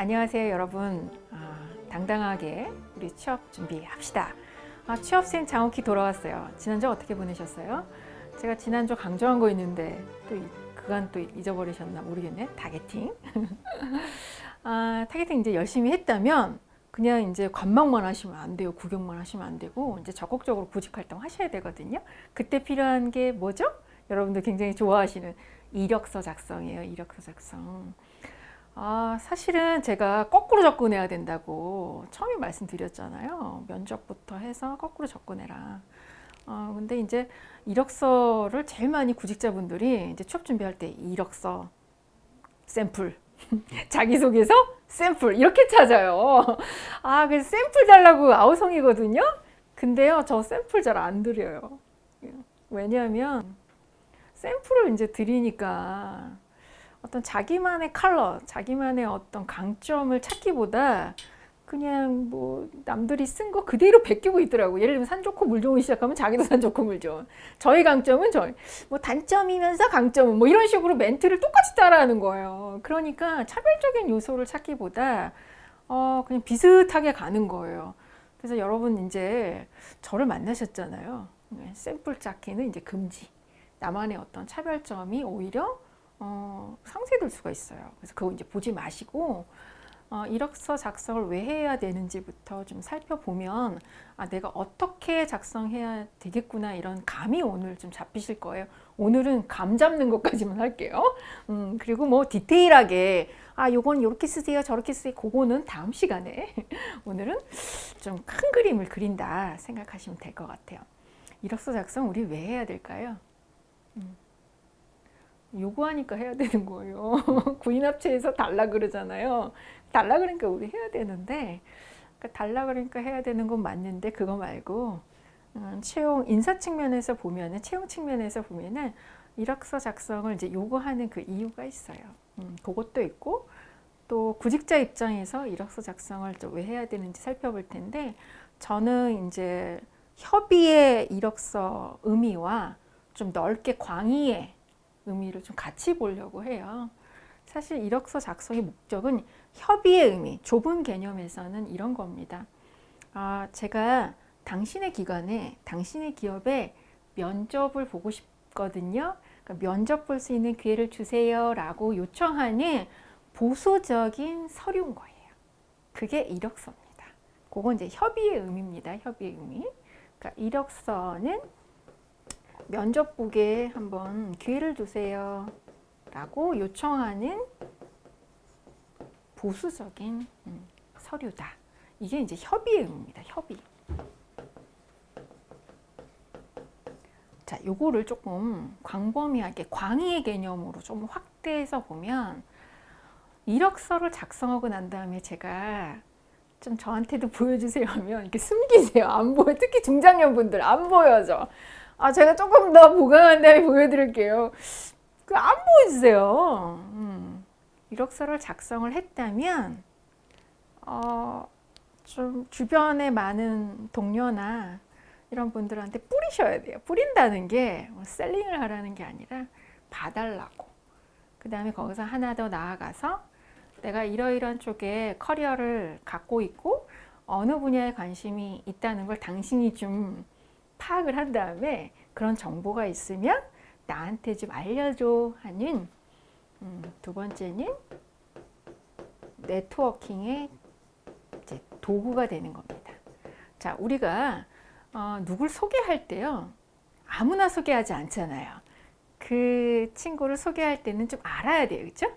안녕하세요 여러분. 당당하게 우리 취업 준비합시다. 취업생 장옥희 돌아왔어요. 지난주 어떻게 보내셨어요? 제가 지난주 강조한 거 있는데 또 그간 또 잊어버리셨나 모르겠네. 타겟팅. 타겟팅 이제 열심히 했다면 그냥 이제 관망만 하시면 안 돼요. 구경만 하시면 안 되고 이제 적극적으로 구직 활동 하셔야 되거든요. 그때 필요한 게 뭐죠? 여러분들 굉장히 좋아하시는 이력서 작성이에요. 이력서 작성. 사실은 제가 거꾸로 접근해야 된다고 처음에 말씀드렸잖아요. 면접부터 해서 거꾸로 접근해라. 근데 이제 이력서를 제일 많이 구직자분들이 이제 취업 준비할 때 이력서 샘플, 자기소개서 샘플 이렇게 찾아요. 그래서 샘플 달라고 아우성이거든요. 근데요, 저 샘플 잘 안 드려요. 왜냐하면 샘플을 이제 드리니까 어떤 자기만의 컬러, 자기만의 어떤 강점을 찾기보다 그냥 뭐 남들이 쓴 거 그대로 베끼고 있더라고. 예를 들면 산 좋고 물 좋은 시작하면 자기도 산 좋고 물 좋은. 저희 강점은 저희. 뭐 단점이면서 강점은 뭐 이런 식으로 멘트를 똑같이 따라하는 거예요. 그러니까 차별적인 요소를 찾기보다 그냥 비슷하게 가는 거예요. 그래서 여러분 이제 저를 만나셨잖아요. 샘플 쌓기는 이제 금지. 나만의 어떤 차별점이 오히려 상쇄될 수가 있어요. 그래서 그거 이제 보지 마시고 이력서 작성을 왜 해야 되는지부터 좀 살펴보면 내가 어떻게 작성해야 되겠구나 이런 감이 오늘 좀 잡히실 거예요. 오늘은 감 잡는 것까지만 할게요. 그리고 뭐 디테일하게 요건 이렇게 쓰세요 저렇게 쓰세요 그거는 다음 시간에 오늘은 좀 큰 그림을 그린다 생각하시면 될 것 같아요. 이력서 작성 우리 왜 해야 될까요? 요구하니까 해야 되는 거예요. 구인합체에서 달라 그러잖아요. 달라 그러니까 우리 해야 되는데, 그러니까 달라 그러니까 해야 되는 건 맞는데 그거 말고 채용 인사 측면에서 보면은 채용 측면에서 보면은 이력서 작성을 이제 요구하는 그 이유가 있어요. 그것도 있고 또 구직자 입장에서 이력서 작성을 왜 해야 되는지 살펴볼 텐데 저는 이제 협의의 이력서 의미와 좀 넓게 광의의 의미를 좀 같이 보려고 해요. 사실 이력서 작성의 목적은 협의의 의미, 좁은 개념에서는 이런 겁니다. 제가 당신의 기관에, 당신의 기업에 면접을 보고 싶거든요. 그러니까 면접 볼 수 있는 기회를 주세요 라고 요청하는 보수적인 서류인 거예요. 그게 이력서입니다. 그건 이제 협의의 의미입니다. 협의의 의미. 그러니까 이력서는 면접 보게 한번 기회를 주세요 라고 요청하는 보수적인 서류다. 이게 이제 협의의 의미입니다. 협의. 자, 요거를 조금 광범위하게 광의의 개념으로 좀 확대해서 보면 이력서를 작성하고 난 다음에 제가 좀 저한테도 보여주세요 하면 이렇게 숨기세요. 안 보여. 특히 중장년분들 안 보여져. 제가 조금 더 보강한 다음에 보여드릴게요. 안 보여주세요. 이력서를 작성을 했다면 좀 주변에 많은 동료나 이런 분들한테 뿌리셔야 돼요. 뿌린다는 게 셀링을 하라는 게 아니라 봐달라고. 그 다음에 거기서 하나 더 나아가서 내가 이러이러한 쪽에 커리어를 갖고 있고 어느 분야에 관심이 있다는 걸 당신이 좀 파악을 한 다음에 그런 정보가 있으면 나한테 좀 알려줘 하는 두 번째는 네트워킹의 이제 도구가 되는 겁니다. 자, 우리가 누굴 소개할 때요 아무나 소개하지 않잖아요. 그 친구를 소개할 때는 좀 알아야 돼요, 그렇죠?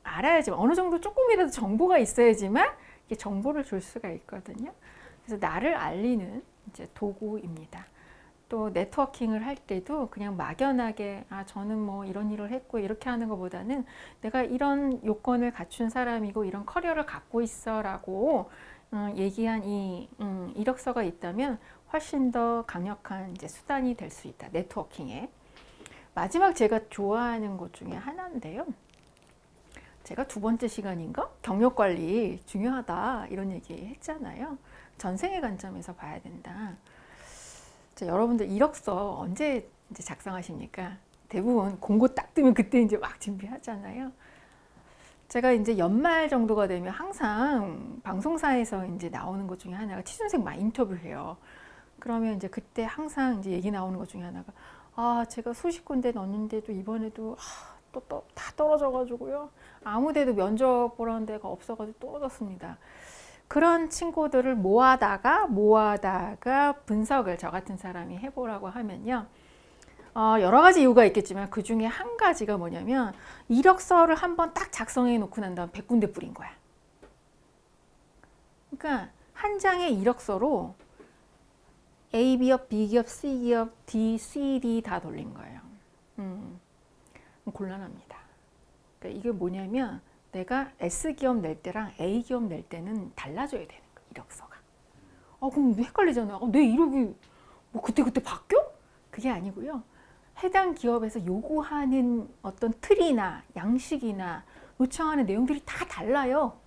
알아야지 어느 정도 조금이라도 정보가 있어야지만 이게 정보를 줄 수가 있거든요. 그래서 나를 알리는 이제 도구입니다. 또 네트워킹을 할 때도 그냥 막연하게 저는 뭐 이런 일을 했고 이렇게 하는 것보다는 내가 이런 요건을 갖춘 사람이고 이런 커리어를 갖고 있어 라고 얘기한 이 이력서가 있다면 훨씬 더 강력한 이제 수단이 될 수 있다. 네트워킹에. 마지막 제가 좋아하는 것 중에 하나인데요. 제가 두 번째 시간인가? 경력관리 중요하다 이런 얘기 했잖아요. 전생의 관점에서 봐야 된다. 자, 여러분들 이력서 언제 이제 작성하십니까? 대부분 공고 딱 뜨면 그때 이제 막 준비하잖아요. 제가 이제 연말 정도가 되면 항상 방송사에서 이제 나오는 것 중에 하나가 취준생 많이 인터뷰해요. 그러면 이제 그때 항상 이제 얘기 나오는 것 중에 하나가 제가 수십 군데 넣었는데도 이번에도 또 다 떨어져가지고요. 아무 데도 면접 보라는 데가 없어가지고 떨어졌습니다. 그런 친구들을 모아다가 분석을 저 같은 사람이 해보라고 하면요. 여러 가지 이유가 있겠지만 그 중에 한 가지가 뭐냐면 이력서를 한번 딱 작성해 놓고 난 다음 100군데 뿌린 거야. 그러니까 한 장의 이력서로 A기업, B기업, C기업, D, C, D 다 돌린 거예요. 곤란합니다. 그러니까 이게 뭐냐면 내가 S기업 낼 때랑 A기업 낼 때는 달라져야 되는 거야, 이력서가. 그럼 헷갈리잖아요. 내 이력이 뭐 그때 바뀌어? 그게 아니고요. 해당 기업에서 요구하는 어떤 틀이나 양식이나 요청하는 내용들이 다 달라요.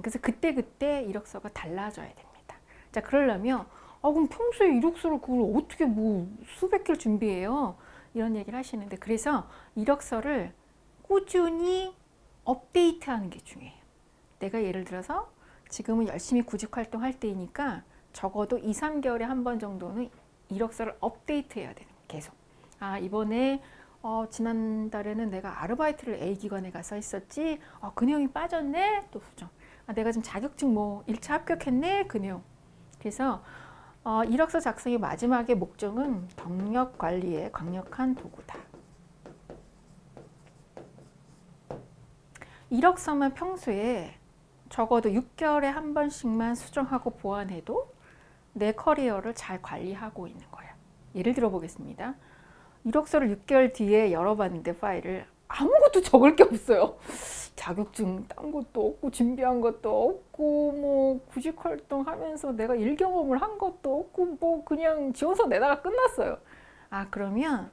그래서 그때 이력서가 달라져야 됩니다. 자, 그러려면 그럼 평소에 이력서를 그걸 어떻게 뭐 수백 개를 준비해요? 이런 얘기를 하시는데, 그래서 이력서를 꾸준히 업데이트하는 게 중요해요. 내가 예를 들어서 지금은 열심히 구직 활동할 때이니까 적어도 2, 3개월에 한 번 정도는 이력서를 업데이트해야 되는 거예요. 계속. 이번에 지난달에는 내가 아르바이트를 A기관에 가서 했었지. 그 내용이 빠졌네. 또 수정. 내가 지금 자격증 뭐 1차 합격했네. 그 내용. 그래서 이력서 작성의 마지막의 목적은 경력 관리의 강력한 도구다. 이력서만 평소에 적어도 6개월에 한 번씩만 수정하고 보완해도 내 커리어를 잘 관리하고 있는 거예요. 예를 들어 보겠습니다. 이력서를 6개월 뒤에 열어봤는데 파일을 아무것도 적을 게 없어요. 자격증 딴 것도 없고 준비한 것도 없고 뭐 구직 활동하면서 내가 일 경험을 한 것도 없고 뭐 그냥 지원서 내다가 끝났어요. 그러면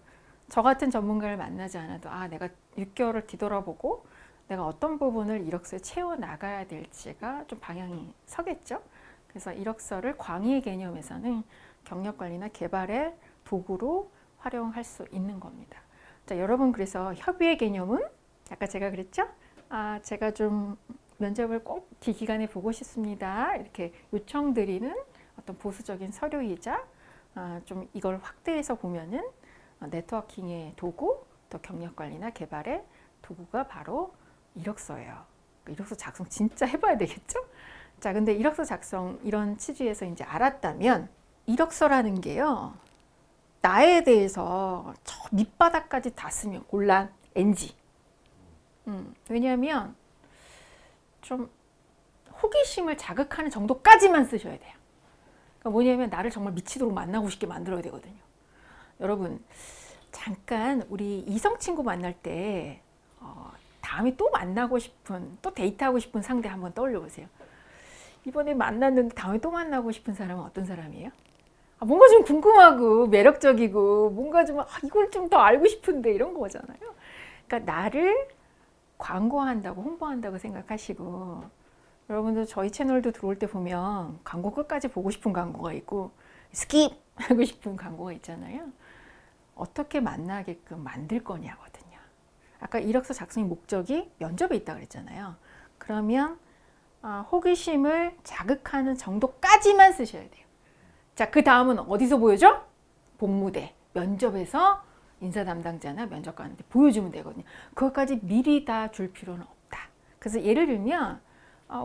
저 같은 전문가를 만나지 않아도 내가 6개월을 뒤돌아보고 내가 어떤 부분을 이력서에 채워 나가야 될지가 좀 방향이 서겠죠. 그래서 이력서를 광의의 개념에서는 경력 관리나 개발의 도구로 활용할 수 있는 겁니다. 자, 여러분, 그래서 협의의 개념은 아까 제가 그랬죠? 제가 좀 면접을 꼭 이 기간에 보고 싶습니다. 이렇게 요청드리는 어떤 보수적인 서류이자 좀 이걸 확대해서 보면은 네트워킹의 도구, 또 경력 관리나 개발의 도구가 바로 이력서예요. 이력서 작성 진짜 해봐야 되겠죠? 자, 근데 이력서 작성 이런 취지에서 이제 알았다면 이력서라는 게요. 나에 대해서 저 밑바닥까지 다 쓰면 곤란, NG. 왜냐하면 좀 호기심을 자극하는 정도까지만 쓰셔야 돼요. 그러니까 뭐냐면 나를 정말 미치도록 만나고 싶게 만들어야 되거든요. 여러분, 잠깐 우리 이성 친구 만날 때 다음에 또 만나고 싶은, 또 데이트하고 싶은 상대 한번 떠올려 보세요. 이번에 만났는데 다음에 또 만나고 싶은 사람은 어떤 사람이에요? 뭔가 좀 궁금하고 매력적이고 뭔가 좀 이걸 좀 더 알고 싶은데 이런 거잖아요. 그러니까 나를 광고한다고 홍보한다고 생각하시고, 여러분들 저희 채널도 들어올 때 보면 광고 끝까지 보고 싶은 광고가 있고 스킵 하고 싶은 광고가 있잖아요. 어떻게 만나게끔 만들 거냐거든요. 아까 이력서 작성의 목적이 면접에 있다고 그랬잖아요. 그러면 호기심을 자극하는 정도까지만 쓰셔야 돼요. 자, 그 다음은 어디서 보여줘? 본무대, 면접에서 인사 담당자나 면접관한테 보여주면 되거든요. 그것까지 미리 다 줄 필요는 없다. 그래서 예를 들면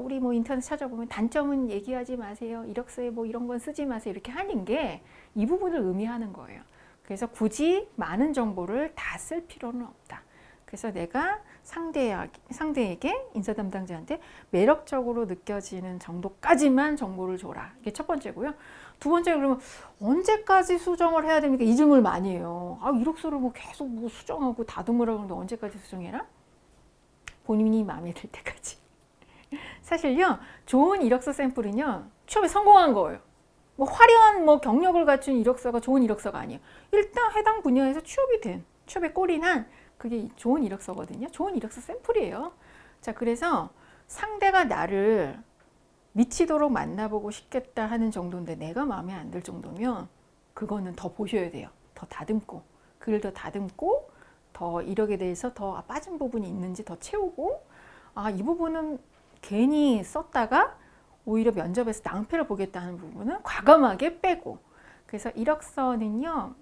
우리 뭐 인터넷 찾아보면 단점은 얘기하지 마세요. 이력서에 뭐 이런 건 쓰지 마세요. 이렇게 하는 게 이 부분을 의미하는 거예요. 그래서 굳이 많은 정보를 다 쓸 필요는 없다. 그래서 내가 상대에게 인사 담당자한테 매력적으로 느껴지는 정도까지만 정보를 줘라. 이게 첫 번째고요. 두 번째, 그러면 언제까지 수정을 해야 됩니까? 이 질문을 많이 해요. 이력서를 뭐 계속 뭐 수정하고 다듬으라 그러는데 언제까지 수정해라? 본인이 마음에 들 때까지. 사실요, 좋은 이력서 샘플은요, 취업에 성공한 거예요. 뭐 화려한 뭐 경력을 갖춘 이력서가 좋은 이력서가 아니에요. 일단 해당 분야에서 취업에 꼴이 난 그게 좋은 이력서거든요. 좋은 이력서 샘플이에요. 자, 그래서 상대가 나를 미치도록 만나보고 싶겠다 하는 정도인데 내가 마음에 안 들 정도면 그거는 더 보셔야 돼요. 더 다듬고, 글을 더 다듬고, 더 이력에 대해서 더 빠진 부분이 있는지 더 채우고, 아, 이 부분은 괜히 썼다가 오히려 면접에서 낭패를 보겠다는 부분은 과감하게 빼고. 그래서 이력서는요,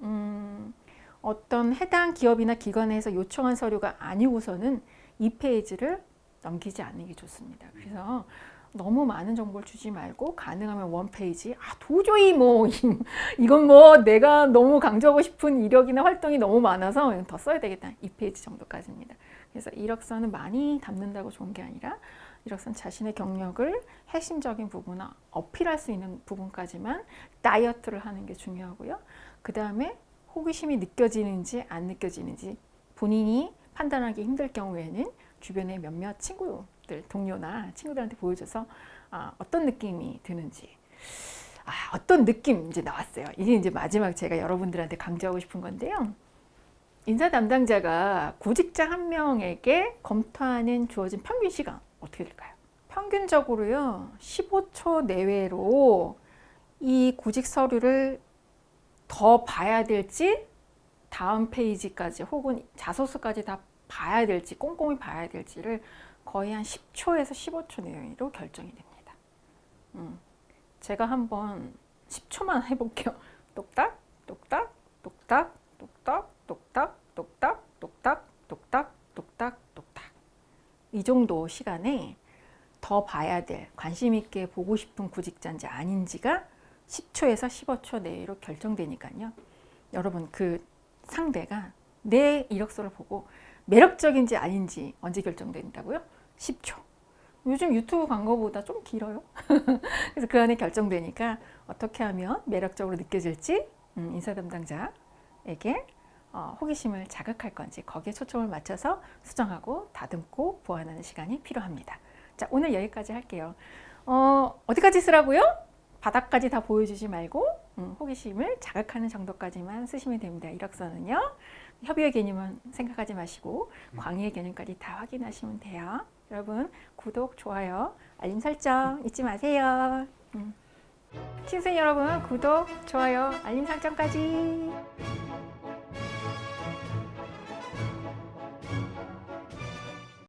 어떤 해당 기업이나 기관에서 요청한 서류가 아니고서는 2페이지를 넘기지 않는 게 좋습니다. 그래서 너무 많은 정보를 주지 말고 가능하면 1페이지. 아, 도저히 뭐 이건 뭐 내가 너무 강조하고 싶은 이력이나 활동이 너무 많아서 더 써야 되겠다. 2페이지 정도까지입니다. 그래서 이력서는 많이 담는다고 좋은 게 아니라 이력서는 자신의 경력을 핵심적인 부분을 어필할 수 있는 부분까지만 다이어트를 하는 게 중요하고요. 그 다음에 호기심이 느껴지는지 안 느껴지는지 본인이 판단하기 힘들 경우에는 주변의 몇몇 친구들, 동료나 친구들한테 보여줘서 어떤 느낌이 드는지. 어떤 느낌 이제 나왔어요. 이게 이제 마지막 제가 여러분들한테 강조하고 싶은 건데요. 인사 담당자가 구직자 한 명에게 검토하는 주어진 평균 시간 어떻게 될까요? 평균적으로요, 15초 내외로 이 구직 서류를 더 봐야 될지, 다음 페이지까지 혹은 자소서까지 다 봐야 될지, 꼼꼼히 봐야 될지를 거의 한 10초에서 15초 내외로 결정이 됩니다. 제가 한번 10초만 해볼게요. 똑딱, 똑딱, 똑딱, 똑딱, 똑딱, 똑딱, 똑딱, 똑딱, 똑딱, 똑딱. 이 정도 시간에 더 봐야 될, 관심 있게 보고 싶은 구직자인지 아닌지가 10초에서 15초 내로 결정되니까요. 여러분, 그 상대가 내 이력서를 보고 매력적인지 아닌지 언제 결정된다고요? 10초. 요즘 유튜브 광고보다 좀 길어요. 그래서 그 안에 결정되니까 어떻게 하면 매력적으로 느껴질지 인사 담당자에게 호기심을 자극할 건지 거기에 초점을 맞춰서 수정하고 다듬고 보완하는 시간이 필요합니다. 자, 오늘 여기까지 할게요. 어디까지 쓰라고요? 바닥까지 다 보여주지 말고 호기심을 자극하는 정도까지만 쓰시면 됩니다. 이력서는요. 협의의 개념은 생각하지 마시고 광의의 개념까지 다 확인하시면 돼요. 여러분, 구독, 좋아요, 알림 설정 잊지 마세요. 신생 여러분, 구독, 좋아요, 알림 설정까지.